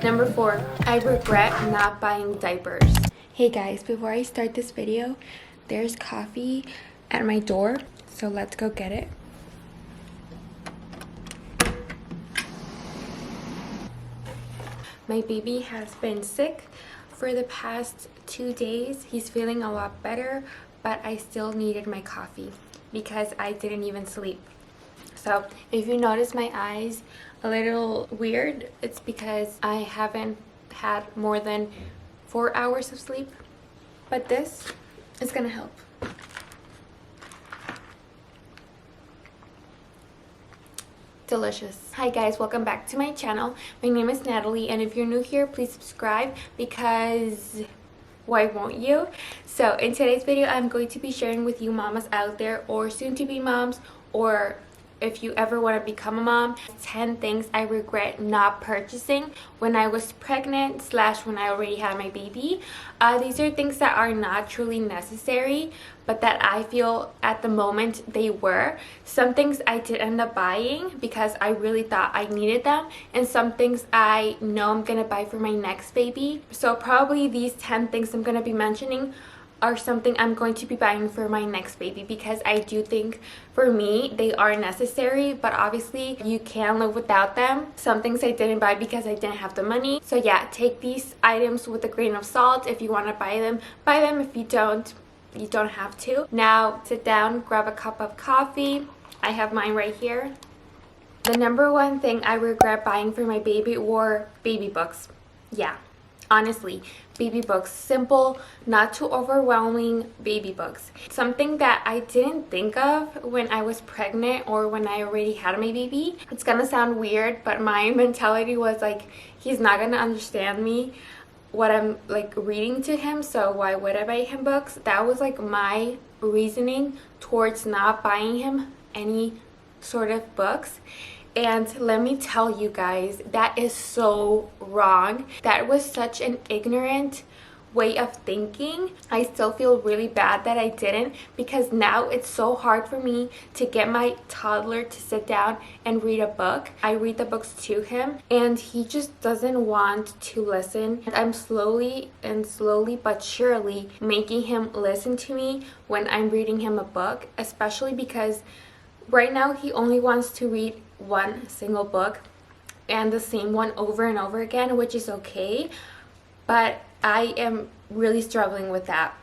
Number 4, I regret not buying diapers. Hey guys, before I start this video, there's coffee at my door, so let's go get it. My baby has been sick for the past 2 days. He's feeling a lot better, but I still needed my coffee because I didn't even sleep. So if you notice my eyes a little weird, it's because I haven't had more than 4 hours of sleep. But this is gonna help. Delicious. Hi guys, welcome back to my channel. My name is Natalie, and if you're new here, please subscribe because why won't you? So in today's video, I'm going to be sharing with you mamas out there or soon to be moms, or if you ever want to become a mom, 10 things I regret not purchasing when I was pregnant / when I already had my baby. These are things that are not truly necessary, but that I feel at the moment they were. Some things I did end up buying because I really thought I needed them, and some things I know I'm gonna buy for my next baby. So probably these 10 things I'm gonna be mentioning are something I'm going to be buying for my next baby, because I do think for me they are necessary, but obviously you can live without them. Some things I didn't buy because I didn't have the money. So yeah, take these items with a grain of salt. If you want to buy them, buy them. If you don't have to. Now sit down, grab a cup of coffee. I have mine right here. The number one thing I regret buying for my baby were baby books. Yeah, honestly, baby books. Simple, not too overwhelming baby books. Something that I didn't think of when I was pregnant or when I already had my baby. It's gonna sound weird, but my mentality was like, he's not gonna understand me what I'm like reading to him, so why would I buy him books? That was like my reasoning towards not buying him any sort of books. And let me tell you guys, that is so wrong. That was such an ignorant way of thinking. I still feel really bad that I didn't, because now it's so hard for me to get my toddler to sit down and read a book. I read the books to him and he just doesn't want to listen. I'm slowly but surely making him listen to me when I'm reading him a book, especially because right now he only wants to read one single book and the same one over and over again, which is okay, but I am really struggling with that,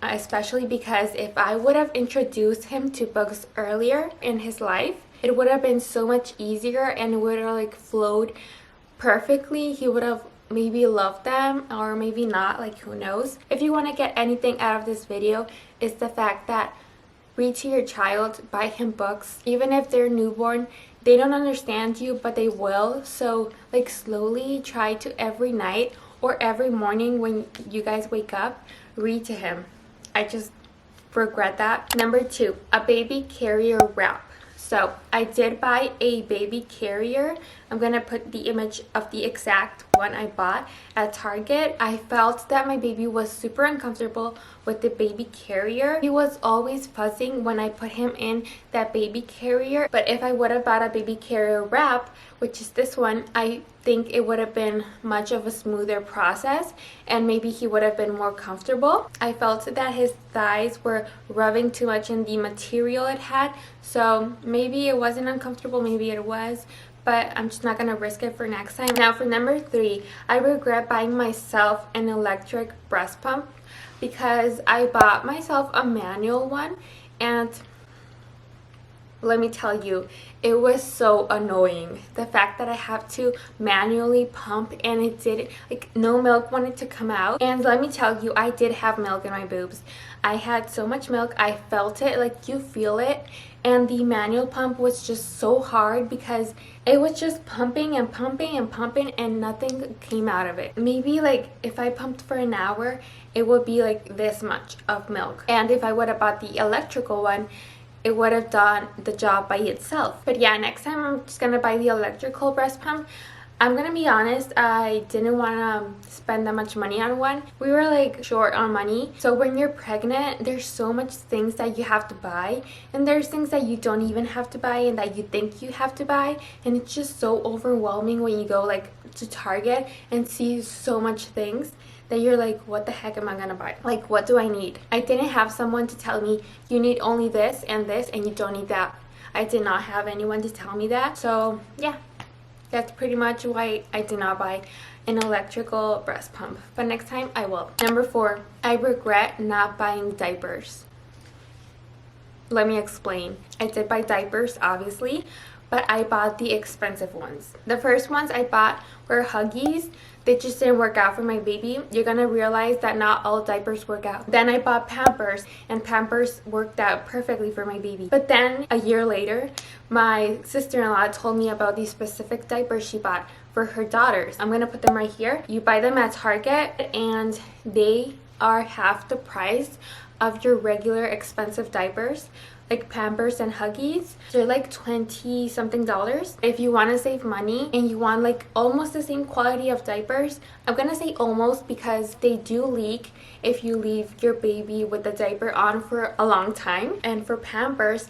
especially because if I would have introduced him to books earlier in his life, it would have been so much easier and it would have like flowed perfectly. He would have maybe loved them or maybe not, like who knows. If you want to get anything out of this video, is the fact that read to your child, buy him books. Even if they're newborn, they don't understand you, but they will. So like slowly try to every night or every morning when you guys wake up, read to him. I just regret that. Number 2, a baby carrier wrap. So I did buy a baby carrier. I'm gonna put the image of the exact one I bought at Target. I felt that my baby was super uncomfortable with the baby carrier. He was always fuzzing when I put him in that baby carrier. But if I would have bought a baby carrier wrap, which is this one, I think it would have been much of a smoother process and maybe he would have been more comfortable. I felt that his thighs were rubbing too much in the material it had, so maybe it wasn't uncomfortable, maybe it was, but I'm just not gonna risk it for next time. Now for number 3, I regret buying myself an electric breast pump because I bought myself a manual one, and let me tell you, it was so annoying. The fact that I have to manually pump and it did, like, no milk wanted to come out. And let me tell you, I did have milk in my boobs. I had so much milk, I felt it, like you feel it. And the manual pump was just so hard because it was just pumping and pumping and pumping and nothing came out of it. Maybe like if I pumped for an hour, it would be like this much of milk. And if I would have bought the electrical one, it would have done the job by itself. But yeah, next time I'm just gonna buy the electrical breast pump. I'm gonna be honest, I didn't want to spend that much money on one. We were like short on money. So when you're pregnant, there's so much things that you have to buy, and there's things that you don't even have to buy and that you think you have to buy, and it's just so overwhelming when you go like to Target and see so much things that you're like, what the heck am I gonna buy? Like, what do I need? I didn't have someone to tell me you need only this and you don't need that. I did not have anyone to tell me that. So yeah, that's pretty much why I did not buy an electrical breast pump, but next time I will. Number 4, I regret not buying diapers. Let me explain. I did buy diapers, obviously, but I bought the expensive ones. The first ones I bought were Huggies. They just didn't work out for my baby. You're gonna realize that not all diapers work out. Then I bought Pampers, and Pampers worked out perfectly for my baby. But then a year later, my sister-in-law told me about these specific diapers she bought for her daughters. I'm gonna put them right here. You buy them at Target, and they are half the price of your regular expensive diapers, like Pampers and Huggies. They're like $20 something. If you want to save money and you want like almost the same quality of diapers, I'm gonna say almost because they do leak if you leave your baby with the diaper on for a long time. And for Pampers,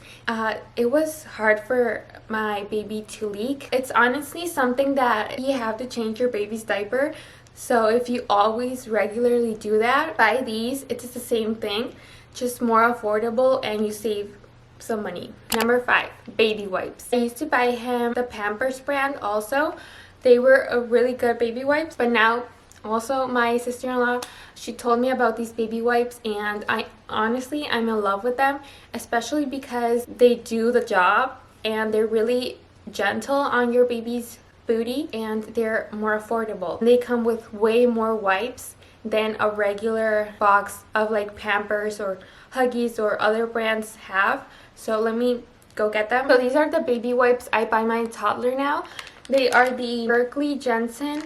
it was hard for my baby to leak. It's honestly something that you have to change your baby's diaper. So if you always regularly do that, buy these. It's the same thing, just more affordable, and you save some money. Number 5, baby wipes. I used to buy him the Pampers brand also. They were a really good baby wipes, but now also my sister-in-law, she told me about these baby wipes, and I'm in love with them, especially because they do the job and they're really gentle on your baby's booty, and they're more affordable. They come with way more wipes than a regular box of like Pampers or Huggies or other brands have. So let me go get them. So these are the baby wipes I buy my toddler now. They are the Berkeley Jensen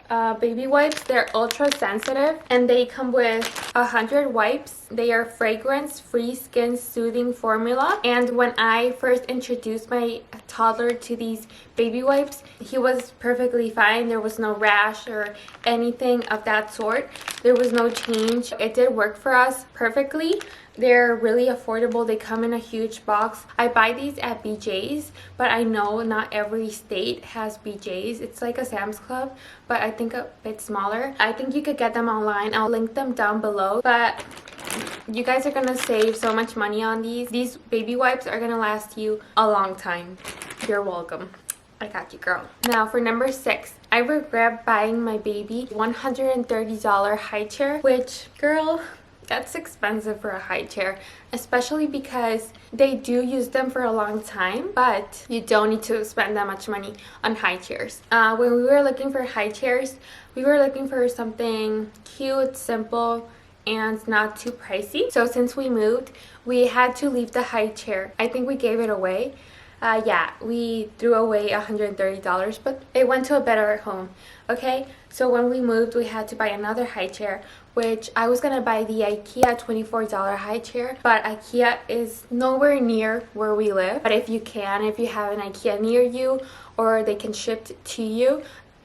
baby wipes. They're ultra sensitive, and they come with 100 wipes. They are fragrance free skin soothing formula, and when I first introduced my toddler to these baby wipes, he was perfectly fine. There was no rash or anything of that sort. There was no change. It did work for us perfectly. They're really affordable. They come in a huge box. I buy these at BJ's, but I know not every state has BJ's. It's like a Sam's Club, but I think a bit smaller. I think you could get them online. I'll link them down below, but you guys are gonna save so much money on these. These baby wipes are gonna last you a long time. You're welcome. I got you, girl. Now for number 6, I regret buying my baby $130 high chair, which, girl, that's expensive for a high chair, especially because they do use them for a long time, but you don't need to spend that much money on high chairs. When we were looking for high chairs, we were looking for something cute, simple, and not too pricey. So since we moved, we had to leave the high chair. I think we gave it away. Yeah, we threw away $130, but it went to a better home. Okay, so when we moved, we had to buy another high chair, which I was gonna buy the IKEA $24 high chair, but IKEA is nowhere near where we live. But if you have an IKEA near you, or they can ship it to you,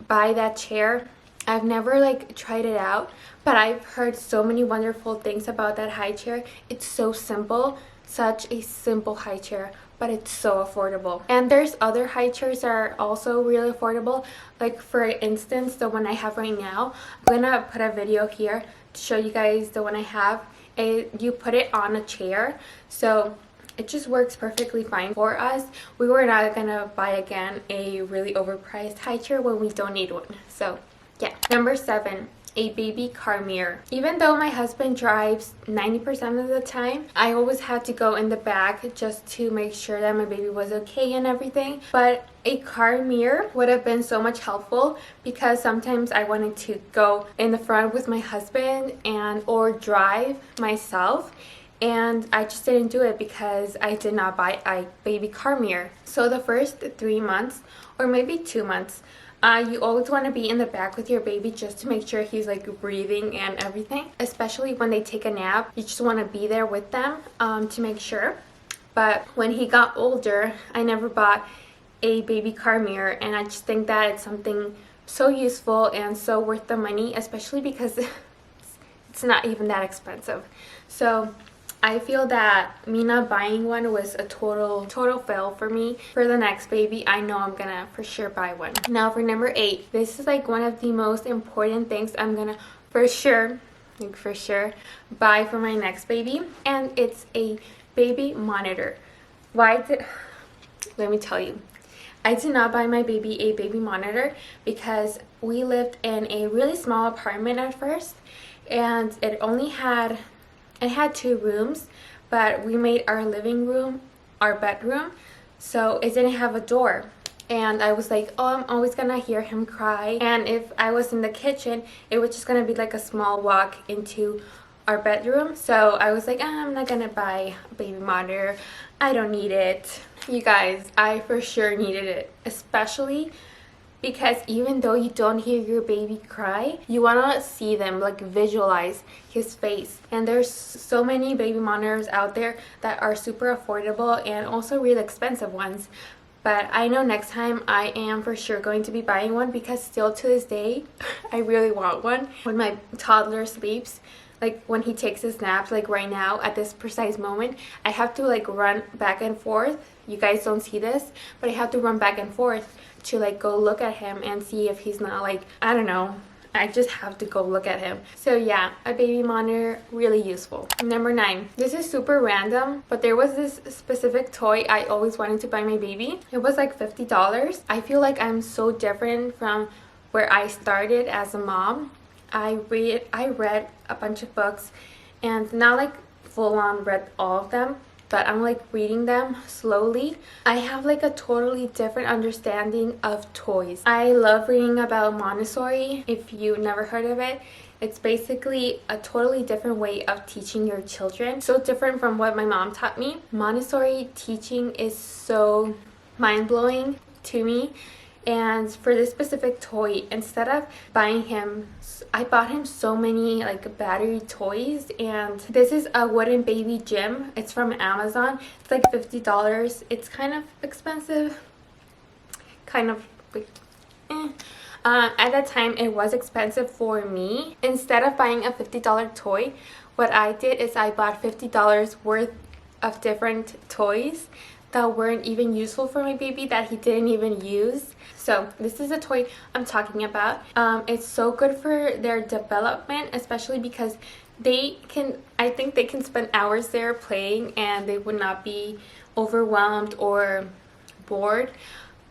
buy that chair. I've never like tried it out, but I've heard so many wonderful things about that high chair. It's so simple, such a simple high chair, but it's so affordable. And there's other high chairs that are also really affordable. Like for instance, the one I have right now, I'm gonna put a video here to show you guys the one I have. You put it on a chair, so it just works perfectly fine for us. We were not gonna buy again a really overpriced high chair when we don't need one. So yeah. Number 7, a baby car mirror. Even though my husband drives 90% of the time, I always had to go in the back just to make sure that my baby was okay and everything. But a car mirror would have been so much helpful, because sometimes I wanted to go in the front with my husband or drive myself, and I just didn't do it because I did not buy a baby car mirror. So the first 3 months, or maybe 2 months, you always want to be in the back with your baby just to make sure he's like breathing and everything. Especially when they take a nap, you just want to be there with them to make sure. But when he got older, I never bought a baby car mirror, and I just think that it's something so useful and so worth the money, especially because it's not even that expensive. So I feel that me not buying one was a total fail for me. For the next baby, I know I'm gonna for sure buy one. Now for number 8, this is like one of the most important things I'm gonna for sure buy for my next baby, and it's a baby monitor. Let me tell you, I did not buy my baby a baby monitor because we lived in a really small apartment at first, and it had 2 rooms, but we made our living room our bedroom, so it didn't have a door. And I was like, oh, I'm always gonna hear him cry, and if I was in the kitchen, it was just gonna be like a small walk into our bedroom. So I was like, I'm not gonna buy a baby monitor, I don't need it. You guys, I for sure needed it, especially because even though you don't hear your baby cry, you want to see them, like visualize his face. And there's so many baby monitors out there that are super affordable and also really expensive ones. But I know next time I am for sure going to be buying one, because still to this day I really want one. When my toddler sleeps, like when he takes his naps, like right now at this precise moment, I have to like run back and forth. You guys don't see this, but I have to run back and forth to like go look at him and see if he's not like, I don't know, I just have to go look at him. So yeah, a baby monitor, really useful. Number 9, this is super random, but there was this specific toy I always wanted to buy my baby. It was like $50. I feel like I'm so different from where I started as a mom. I read a bunch of books, and not like full on read all of them, but I'm like reading them slowly. I have like a totally different understanding of toys. I love reading about Montessori. If you never heard of it, it's basically a totally different way of teaching your children. So different from what my mom taught me. Montessori teaching is so mind-blowing to me. And for this specific toy, instead of buying him, I bought him so many like battery toys. And this is a wooden baby gym. It's from Amazon. It's like $50. It's kind of expensive, kind of like at that time it was expensive for me. Instead of buying a $50 toy, what I did is I bought $50 worth of different toys that weren't even useful for my baby, that he didn't even use. So this is a toy I'm talking about. It's so good for their development, especially because I think they can spend hours there playing and they would not be overwhelmed or bored.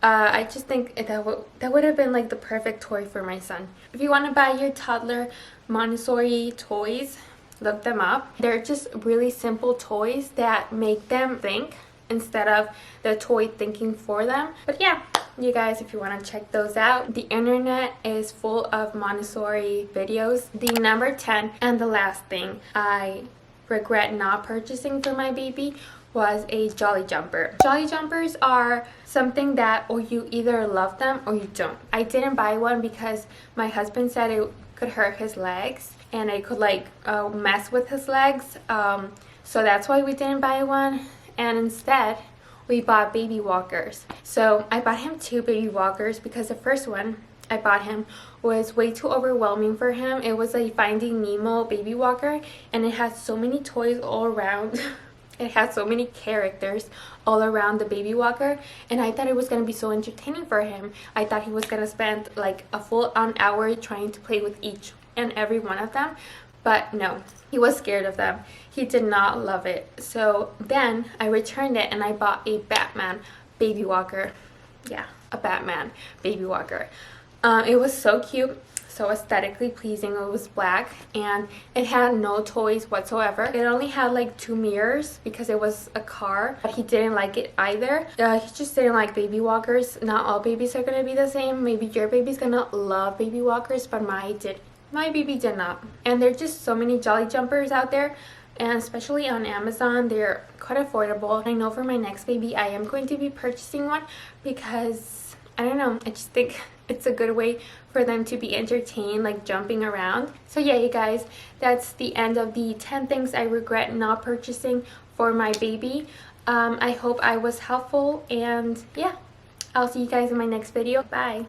I just think that would have been like the perfect toy for my son. If you want to buy your toddler Montessori toys, look them up. They're just really simple toys that make them think instead of the toy thinking for them. But yeah, you guys, if you want to check those out, the internet is full of Montessori videos. The number 10 and the last thing I regret not purchasing for my baby was a Jolly Jumper. Jolly Jumpers are something that or you either love them or you don't. I didn't buy one because my husband said it could hurt his legs and it could like mess with his legs. So that's why we didn't buy one. And instead we bought baby walkers. So I bought him 2 baby walkers because the first one I bought him was way too overwhelming for him. It was a Finding Nemo baby walker, and it had so many toys all around. It had so many characters all around the baby walker, and I thought it was going to be so entertaining for him. I thought he was going to spend like a full hour trying to play with each and every one of them. But no, he was scared of them. He did not love it. So then I returned it and I bought a Batman baby walker. Yeah, a Batman baby walker. It was so cute, so aesthetically pleasing. It was black and it had no toys whatsoever. It only had like 2 mirrors because it was a car, but he didn't like it either. He just didn't like baby walkers. Not all babies are gonna be the same. Maybe your baby's gonna love baby walkers, but my baby did not. And there's just so many Jolly Jumpers out there, and especially on Amazon, they're quite affordable. I know for my next baby I am going to be purchasing one because I don't know, I just think it's a good way for them to be entertained, like jumping around. So yeah, you guys, that's the end of the 10 things I regret not purchasing for my baby. I hope I was helpful, and yeah, I'll see you guys in my next video. Bye.